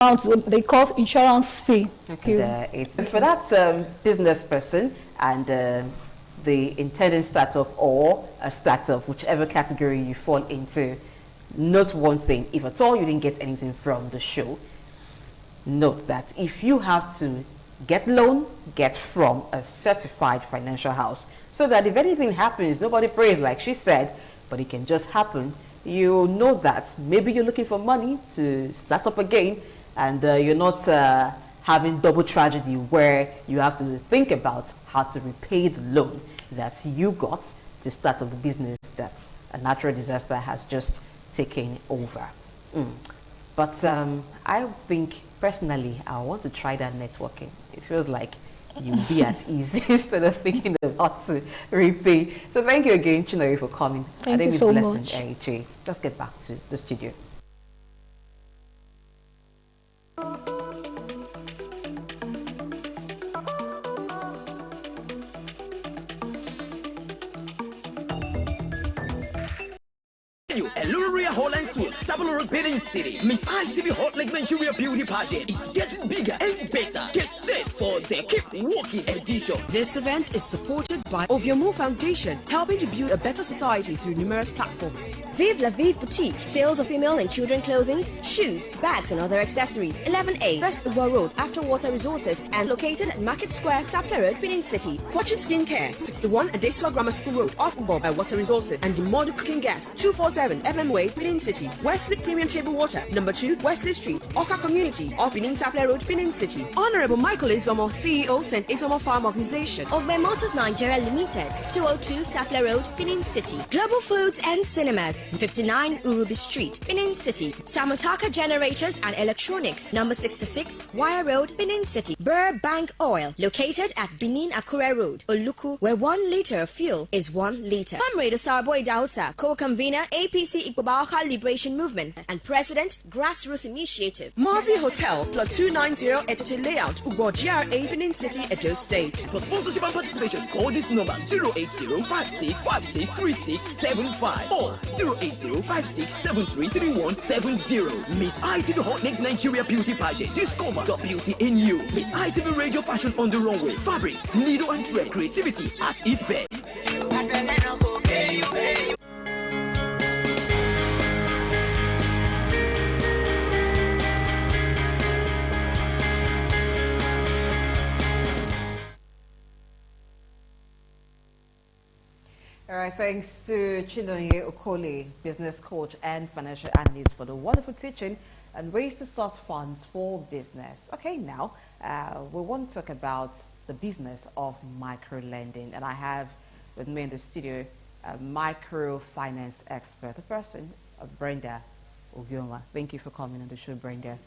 they call insurance fee. Okay. And, it's for that business person and the intending startup or a startup, whichever category you fall into. Note one thing: if at all you didn't get anything from the show, note that if you have to get loan, get from a certified financial house, so that if anything happens, nobody prays like she said, but it can just happen. You know that maybe you're looking for money to start up again, and you're not having double tragedy where you have to think about how to repay the loan that you got to start up a business that a natural disaster has just taken over. But I think personally I want to try that networking. It feels like you'll be at ease instead of thinking about to repay. So thank you again, Chinonye, for coming. Thank you so Blessing, much. AJ. Let's get back to the studio. Eluria Holland Suite, Sabalo Bidding City, Miss ITV Hot Lake Nigeria Beauty Pageant. It's getting bigger and better. Get set for the Keep Walking edition. This event is supported by Oviomo Foundation, helping to build a better society through numerous platforms. Vive La Vive Boutique, sales of female and children clothing, shoes, bags and other accessories. 11A, West Uber Road, After Water Resources, and located at Market Square, Sapele Road, Benin City. Fortune Skincare, 61 Adesua Grammar School Road, off Bob by Water Resources, and Demodo Cooking Gas, 247 FM Way, Benin City. Wesley Premium Table Water, number 2, Wesley Street, Oka Community, off Benin Sapele Road, Benin City. Honorable Michael Izomo, CEO, St. Izomo Farm Organization. Ogbe Motors Nigeria Limited, 202 Sapele Road, Benin City. Global Foods and Cinemas, 59 Urubi Street, Benin City. Samotaka Generators and Electronics, number 66 Wire Road, Benin City. Burr Bank Oil, located at Benin Akure Road, Oluku, where 1 liter of fuel is 1 liter. Comrade Osarboy Dausa, co-convener APC Ikbabaka Liberation Movement and President Grassroots Initiative. Marzi Hotel, plot 290 Etete Layout, Ubo GRA, Benin City, Edo State. For sponsorship and participation, call this number 08056563675 or 08056733170. Miss ITV Hot Lake Nigeria Beauty Pageant. Discover the beauty in you. Miss ITV Radio Fashion on the runway. Fabrics, needle and thread, creativity at its best. All right, thanks to Chinonye Okole, business coach and financial analyst, for the wonderful teaching and ways to source funds for business. Okay, now we want to talk about the business of micro-lending, and I have with me in the studio a microfinance expert, the person of Brenda Obioma. Thank you for coming on the show, Brenda.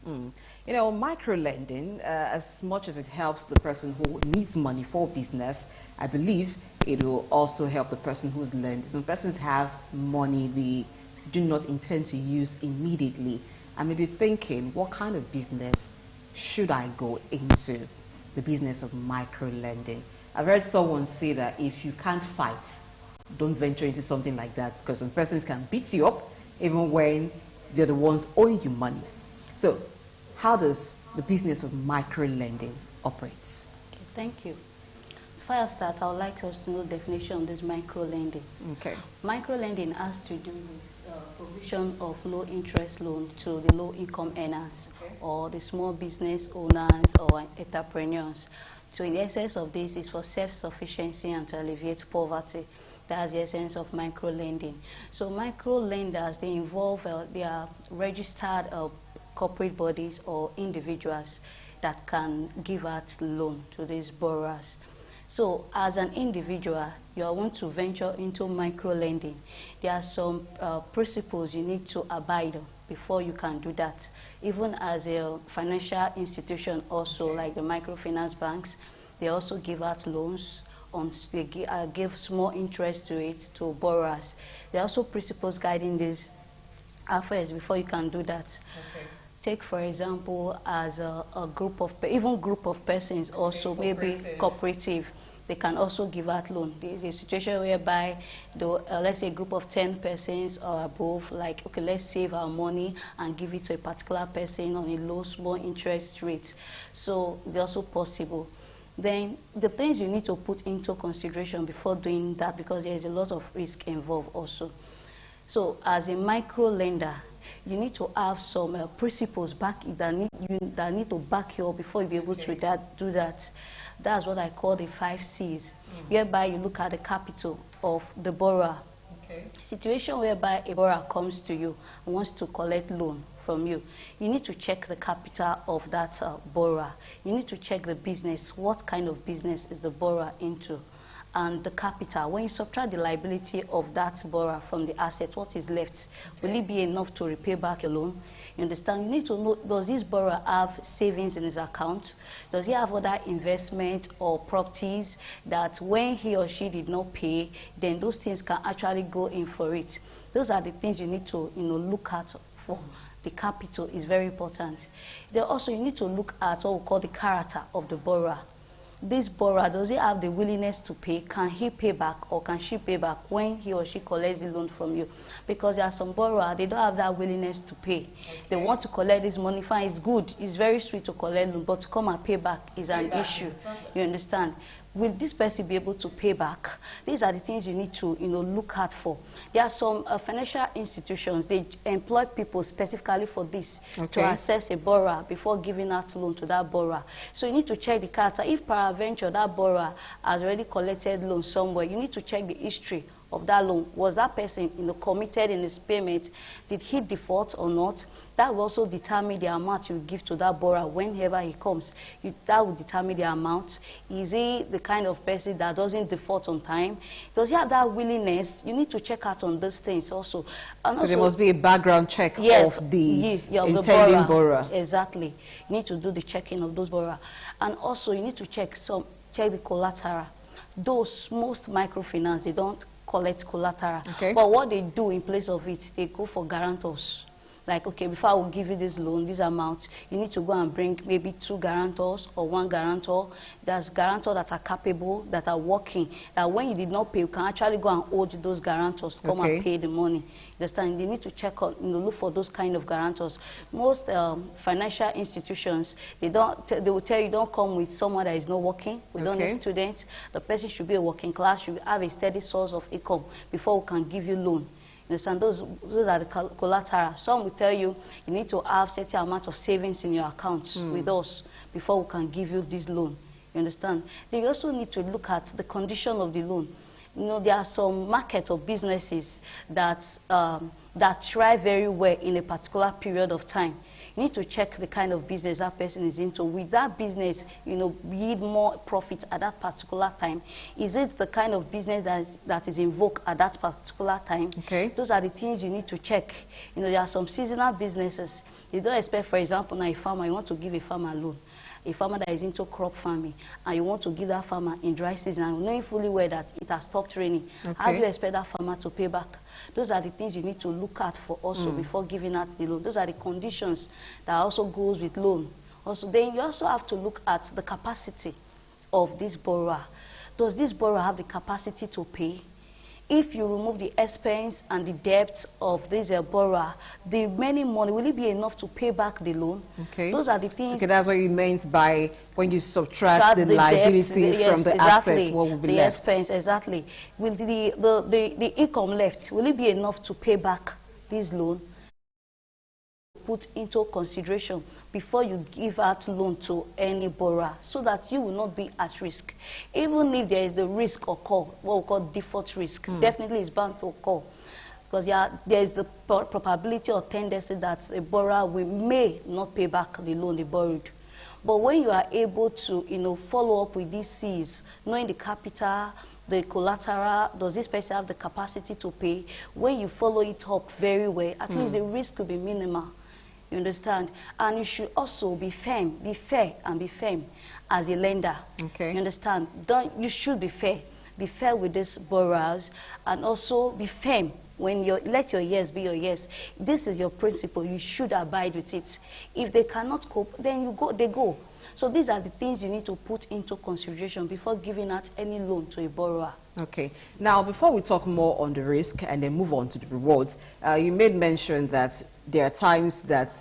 You know, micro-lending, as much as it helps the person who needs money for business, I believe it will also help the person who's lending. Some persons have money they do not intend to use immediately, and maybe thinking, what kind of business should I go into? The business of micro-lending. I've heard someone say that if you can't fight, don't venture into something like that, because some persons can beat you up even when they're the ones owing you money. So, how does the business of micro-lending operate? Okay, thank you. Before I start, I would like us to know the definition of this micro-lending. Okay. Micro-lending has to do with provision of low-interest loan to the low-income earners, okay, or the small business owners or entrepreneurs. So in the essence of this is for self-sufficiency and to alleviate poverty. That's the essence of micro-lending. So micro-lenders, they involve, they are registered corporate bodies or individuals that can give out loan to these borrowers. So as an individual, you want to venture into micro-lending. There are some principles you need to abide on before you can do that. Even as a financial institution also, like the microfinance banks, they also give out loans. They give small interest to it to borrowers. There are also principles guiding these affairs before you can do that. Okay. Take, for example, as a group of, even group of persons also, maybe cooperative. they can also give out loan. There is a situation whereby, let's say a group of 10 persons or above, like, okay, let's save our money and give it to a particular person on a low, small interest rate. So it's also possible. Then the things you need to put into consideration before doing that, because there is a lot of risk involved also. So as a micro lender, you need to have some principles that need to back you up before you be able to do that. That's what I call the 5 C's, whereby you look at the capital of the borrower. Situation whereby a borrower comes to you and wants to collect loan from you, you need to check the capital of that borrower. You need to check the business. What kind of business is the borrower into? And the capital. When you subtract the liability of that borrower from the asset, what is left? Will it be enough to repay back your loan? You understand? You need to know, does this borrower have savings in his account? Does he have other investments or properties that when he or she did not pay, then those things can actually go in for it? Those are the things you need to look at for. The capital is very important. Then also you need to look at what we call the character of the borrower. This borrower, does he have the willingness to pay? Can he pay back or can she pay back when he or she collects the loan from you? Because there are some borrowers, they don't have that willingness to pay. They want to collect this money. Fine, it's good. It's very sweet to collect loan, but to come and pay back is an issue. You understand? Will this person be able to pay back? These are the things you need to look out for. There are some financial institutions, they employ people specifically for this, to assess a borrower before giving out loan to that borrower. So you need to check the character. If peradventure that borrower has already collected loan somewhere, you need to check the history of that loan. Was that person committed in his payment? Did he default or not? That will also determine the amount you give to that borrower whenever he comes. That will determine the amount. Is he the kind of person that doesn't default on time? Does he have that willingness? You need to check out on those things also. And so also, there must be a background check of the intending the borrower. Exactly. You need to do the checking of those borrowers. And also you need to check the collateral. Those most microfinance, they don't collect collateral. But what they do in place of it, they go for guarantors. Like, okay, before I will give you this loan, this amount, you need to go and bring maybe 2 guarantors or 1 guarantor. There's guarantors that are capable, that are working, that when you did not pay, you can actually go and hold those guarantors, come and pay the money. Understand? They need to check out, look for those kind of guarantors. Most financial institutions, they will tell you, don't come with someone that is not working. We don't need students. The person should be a working class, should have a steady source of income before we can give you loan. Understand? Those are the collateral. Some will tell you you need to have certain amount of savings in your accounts with us before we can give you this loan. You understand? Then you also need to look at the condition of the loan. There are some markets or businesses that thrive very well in a particular period of time. You need to check the kind of business that person is into. With that business, yield more profit at that particular time. Is it the kind of business that is in vogue at that particular time? Those are the things you need to check. There are some seasonal businesses. You don't expect, for example, now a farmer, you want to give a farmer a loan. A farmer that is into crop farming, and you want to give that farmer in dry season, and knowing fully well that it has stopped raining, how do you expect that farmer to pay back? Those are the things you need to look at for also before giving out the loan. Those are the conditions that also goes with loan. Also, then you also have to look at the capacity of this borrower. Does this borrower have the capacity to pay? If you remove the expense and the debt of this borrower, the remaining money, will it be enough to pay back the loan? Those are the things. That's what you meant by when you subtract the liability from the assets, what will be left? The expense, exactly. Will the income left, will it be enough to pay back this loan? Put into consideration before you give out loan to any borrower, so that you will not be at risk. Even if there is the risk occur, what we call default risk, definitely is bound to occur, because there is the probability or tendency that a borrower may not pay back the loan they borrowed. But when you are able to follow up with these C's, knowing the capital, the collateral, does this person have the capacity to pay? When you follow it up very well, at least the risk will be minimal. You understand? And you should also be firm, be fair and be firm as a lender. You understand? You should be fair. Be fair with these borrowers, and also be firm When let your yes be your yes. This is your principle. You should abide with it. If they cannot cope, then they go. So these are the things you need to put into consideration before giving out any loan to a borrower. Okay. Now, before we talk more on the risk and then move on to the rewards, you made mention that there are times that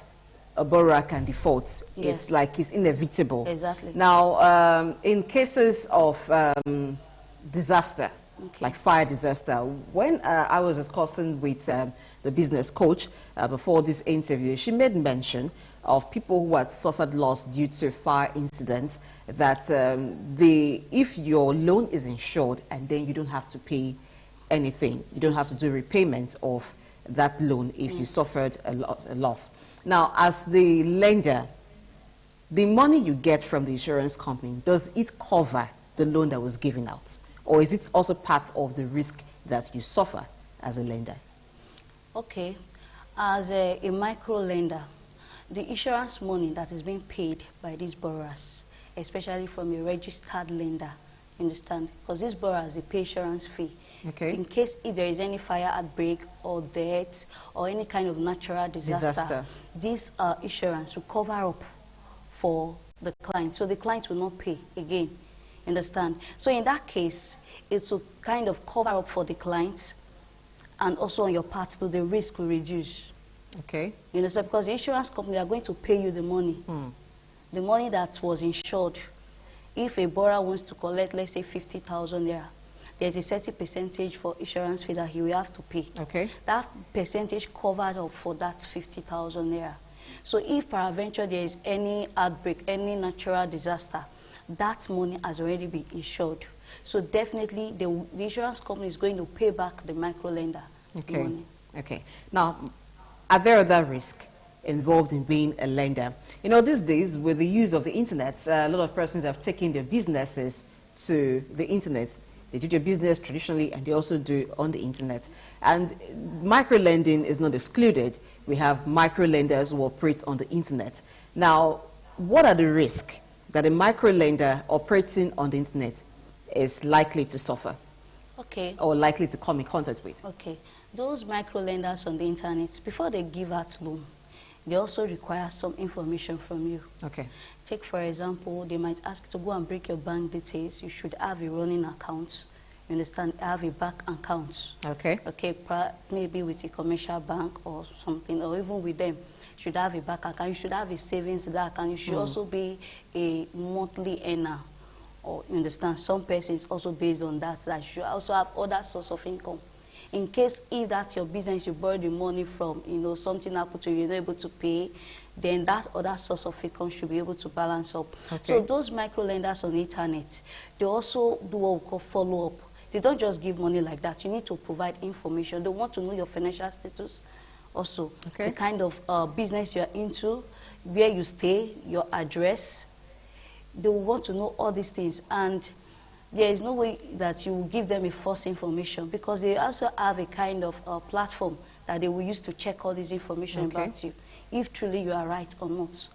a borrower can default. Yes. It's like it's inevitable. Exactly. Now, in cases of disaster, like fire disaster, when I was discussing with the business coach before this interview, she made mention of people who had suffered loss due to fire incidents, that if your loan is insured and then you don't have to pay anything, you don't have to do repayment of that loan if you suffered a loss. Now, as the lender, the money you get from the insurance company, does it cover the loan that was given out? Or is it also part of the risk that you suffer as a lender? Okay. As a micro lender, the insurance money that is being paid by these borrowers, especially from a registered lender, you understand? Because these borrowers, they pay insurance fee. Okay. In case if there is any fire outbreak or death or any kind of natural disaster. This insurance will cover up for the client. So the client will not pay again. Understand? So in that case, it will kind of cover up for the client, and also on your part, so the risk will reduce. Okay. You understand? Because the insurance company are going to pay you the money. The money that was insured. If a borrower wants to collect, let's say 50,000 naira, there's a certain percentage for insurance fee that he will have to pay. Okay. That percentage covered up for that 50,000 naira. So if peradventure there is any outbreak, any natural disaster, that money has already been insured. So definitely the insurance company is going to pay back the micro lender money. Okay. Now, are there other risks involved in being a lender? You know, these days, with the use of the internet, a lot of persons have taken their businesses to the internet. They do their business traditionally, and they also do it on the internet. And micro-lending is not excluded. We have micro-lenders who operate on the internet. Now, what are the risks that a micro-lender operating on the internet is likely to suffer? Okay. Or likely to come in contact with? Okay. Those micro lenders on the internet, before they give out loan, they also require some information from you. Okay. Take, for example, they might ask you to go and break your bank details. You should have a running account. You understand? Have a bank account. Okay. Okay, maybe with a commercial bank or something, or even with them. You should have a bank account. You should have a savings account. You should also be a monthly earner. Or, you understand? Some persons also based on that. That you should also have other source of income. In case if that's your business, you borrow the money from, you know, something happened to you, you're not able to pay, then that other source of income should be able to balance up. Okay. So those micro lenders on the internet, they also do what we call follow-up. They don't just give money like that. You need to provide information. They want to know your financial status also, the kind of business you're into, where you stay, your address. They will want to know all these things. And there is no way that you will give them a false information, because they also have a kind of platform that they will use to check all this information about you, if truly you are right or not.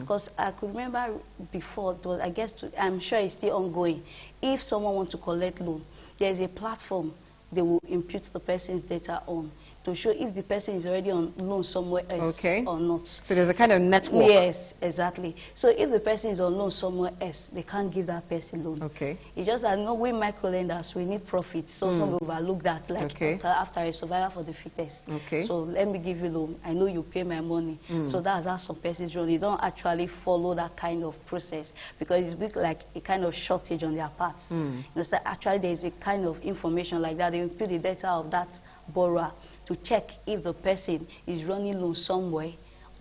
Because I could remember before, it was, I guess, I'm sure it's still ongoing. If someone wants to collect loan, there is a platform they will impute the person's data on to show if the person is already on loan somewhere else or not. So there's a kind of network. Yes, exactly. So if the person is on loan somewhere else, they can't give that person loan. Okay. It's just that, no, we micro lenders, we need profit. So some people overlook that, like after a survivor for the fittest. Okay. So let me give you loan. I know you pay my money. So that's how some persons run. They don't actually follow that kind of process, because it's bit like a kind of shortage on their parts. You know, so actually there's a kind of information like that. They input the data of that borrower to check if the person is running loan somewhere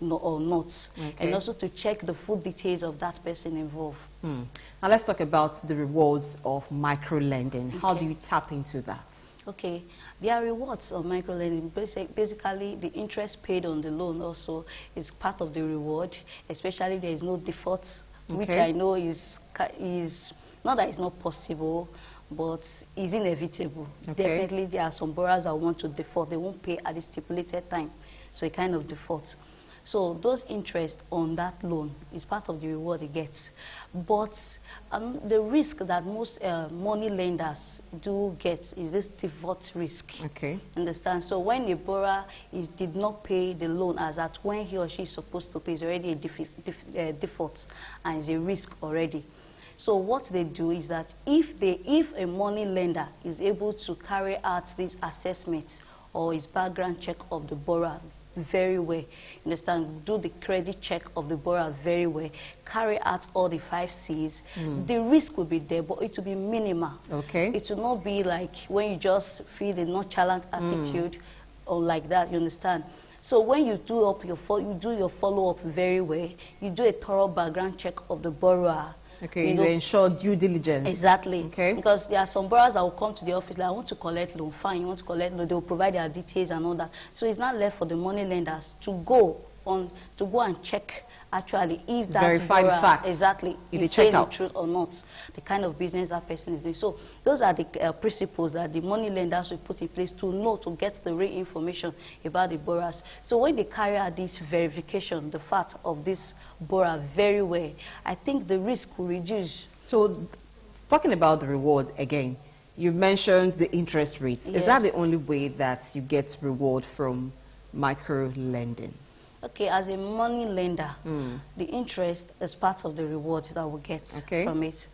or not, and also to check the full details of that person involved. Now let's talk about the rewards of micro-lending. How do you tap into that? Okay, there are rewards of micro-lending. Basically, the interest paid on the loan also is part of the reward, especially if there is no default, which I know is not that it's not possible, but it's inevitable. Definitely there are some borrowers that want to default. They won't pay at the stipulated time, so a kind of default. So those interest on that loan is part of the reward he gets. But the risk that most money lenders do get is this default risk. Okay. Understand? So when the borrower did not pay the loan as at when he or she is supposed to pay, is already a default and is a risk already. So what they do is that if a money lender is able to carry out this assessment or his background check of the borrower very well, understand, do the credit check of the borrower very well, carry out all the 5 C's, the risk will be there, but it will be minimal. Okay. It will not be like when you just feel a nonchalant attitude or like that, you understand. So when you do your follow-up very well, you do a thorough background check of the borrower. Okay, you ensure due diligence. Exactly. Okay. Because there are some borrowers that will come to the office like, I want to collect loan. Fine, you want to collect loan. They will provide their details and all that. So it's not left for the money lenders to go and check actually if that verify the facts. Exactly. If is saying the truth or not, the kind of business that person is doing. So those are the principles that the money lenders will put in place to know, to get the real information about the borrowers. So when they carry out this verification, the fact of this borrower very well, I think the risk will reduce. So talking about the reward again, you mentioned the interest rates. Is that the only way that you get reward from micro lending? Okay, as a money lender, the interest is part of the reward that we get from it.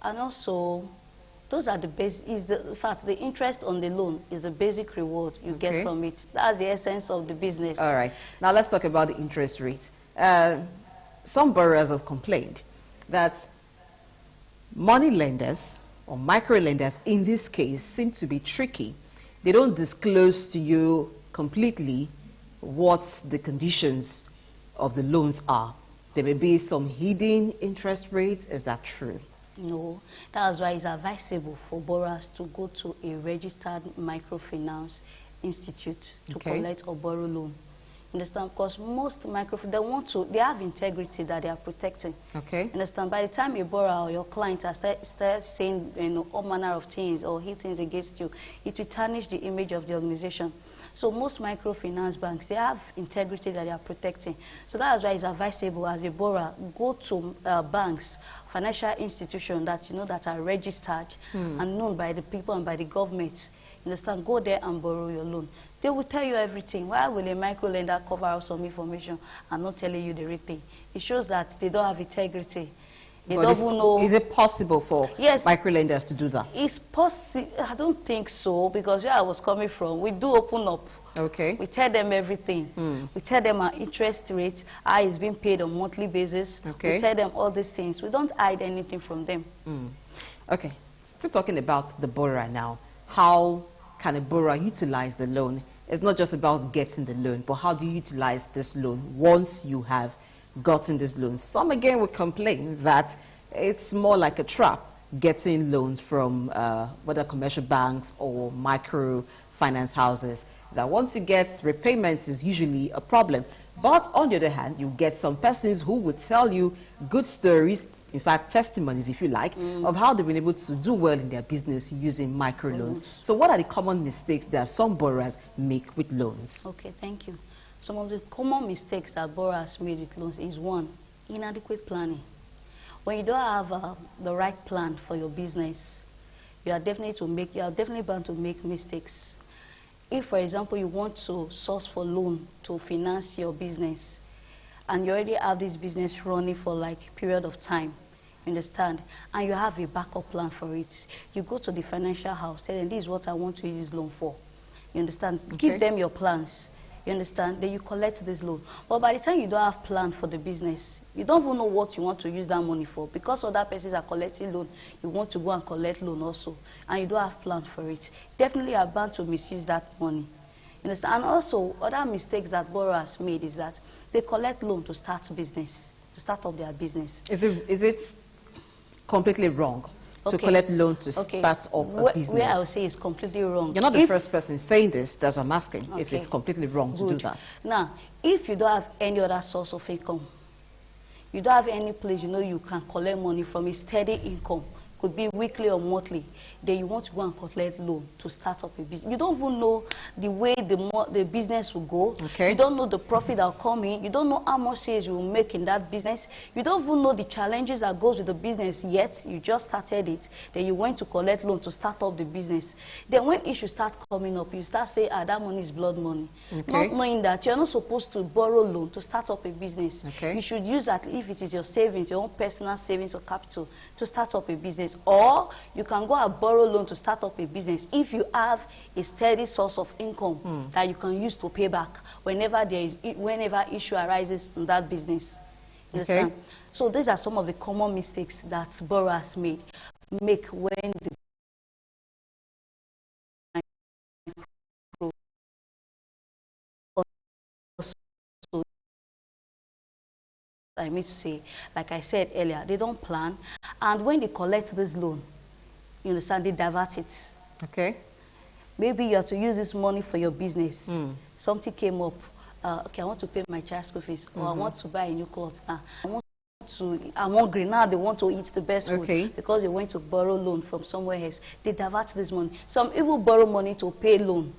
And also, those are the base, in fact, the interest on the loan is the basic reward you get from it. That's the essence of the business. All right. Now let's talk about the interest rate. Some borrowers have complained that money lenders or micro lenders in this case seem to be tricky. They don't disclose to you completely what the conditions of the loans are. There may be some hidden interest rates. Is that true? No. That's why it's advisable for borrowers to go to a registered microfinance institute to collect or borrow loan. Understand? Because most microfinance, they have integrity that they are protecting. Okay. Understand? By the time a borrower or your client starts saying all manner of things or hit things against you, it will tarnish the image of the organization. So most microfinance banks, they have integrity that they are protecting. So that is why it's advisable as a borrower, go to banks, financial institutions that that are registered and known by the people and by the government. Understand? Go there and borrow your loan. They will tell you everything. Why will a micro lender cover up some information and not telling you the real thing? It shows that they don't have integrity. They don't know. Is it possible for micro lenders to do that? It's possible. I don't think so, because where I was coming from, we do open up. Okay. We tell them everything. We tell them our interest rate, how it's being paid on monthly basis. Okay. We tell them all these things. We don't hide anything from them. Okay. Still talking about the borrower now. How can a borrower utilize the loan? It's not just about getting the loan, but how do you utilize this loan once you have gotten this loan? Some again will complain that it's more like a trap, getting loans from whether commercial banks or micro finance houses, that once you get repayments is usually a problem. But on the other hand, you get some persons who would tell you good stories, in fact testimonies if you like, of how they've been able to do well in their business using micro loans. So what are the common mistakes that some borrowers make with loans? Okay, thank you. Some of the common mistakes that borrowers made with loans is, one, inadequate planning. When you don't have the right plan for your business, you are definitely bound to make mistakes. If, for example, you want to source for loan to finance your business, and you already have this business running for like a period of time, you understand, and you have a backup plan for it, you go to the financial house, tell them, this is what I want to use this loan for. You understand? Give them your plans. You understand? Then you collect this loan. But by the time you don't have plan for the business, you don't even know what you want to use that money for. Because other persons are collecting loan, you want to go and collect loan also, and you don't have plan for it. Definitely are bound to misuse that money. You understand? And also, other mistakes that borrowers made is that they collect loan to start business, to start up their business. Is it completely wrong to collect loan to start up a business? Where I would say it's completely wrong. You're not the first person saying this. That's what I'm asking. If it's completely wrong to do that. Now, if you don't have any other source of income, you don't have any place you can collect money from, a steady income, could be weekly or monthly, then you want to go and collect loan to start up a business. You don't even know the way the business will go. Okay. You don't know the profit that will come in. You don't know how much sales you will make in that business. You don't even know the challenges that goes with the business yet. You just started it. Then you went to collect loan to start up the business. Then when issues start coming up, you start saying, that money is blood money. Okay. Not knowing that you're not supposed to borrow loan to start up a business. Okay. You should use that if it is your savings, your own personal savings or capital to start up a business. Or you can go and borrow loan to start up a business if you have a steady source of income that you can use to pay back whenever issue arises in that business. You Okay. understand? So these are some of the common mistakes that borrowers make when the I mean to say, like I said earlier, they don't plan, and when they collect this loan, you understand, they divert it. Okay. Maybe you have to use this money for your business. Something came up. Okay, I want to pay my child's school fees, or I want to buy a new clothes now. I'm hungry now. They want to eat the best food because they went to borrow loan from somewhere else. They divert this money. Some even borrow money to pay loan.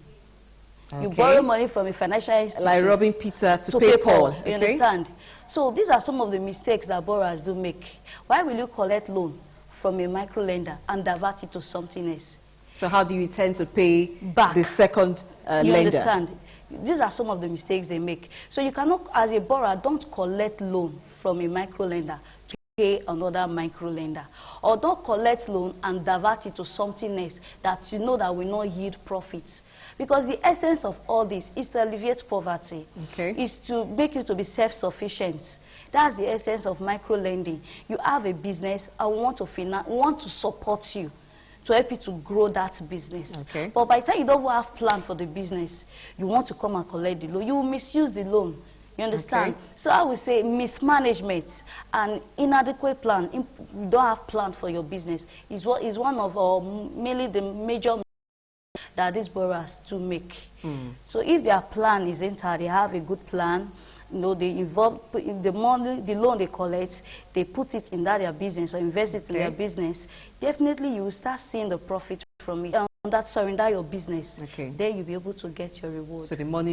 Okay. You borrow money from a financial institution. Like robbing Peter to pay Paul. You understand? So these are some of the mistakes that borrowers do make. Why will you collect loan from a micro lender and divert it to something else? So how do you intend to pay Back. the second You lender? understand? These are some of the mistakes they make. So you cannot, as a borrower, don't collect loan from a micro lender to pay another micro lender. Or don't collect loan and divert it to something else that you know that will not yield profits. Because the essence of all this is to alleviate poverty. Okay. Is to make you to be self-sufficient. That's the essence of micro lending. You have a business and want to support you to help you to grow that business. Okay. But by the time you don't have plan for the business, you want to come and collect the loan, you will misuse the loan. You understand? Okay. So I would say mismanagement and inadequate plan, you don't have plan for your business, is one of mainly the major that these borrowers do make. So if their plan is entered, they have a good plan, you know, they involve the money, the loan they collect, they put it in their business or invest it in their business, definitely you will start seeing the profit from it. That surrender your business, Okay. then you'll be able to get your reward. So the money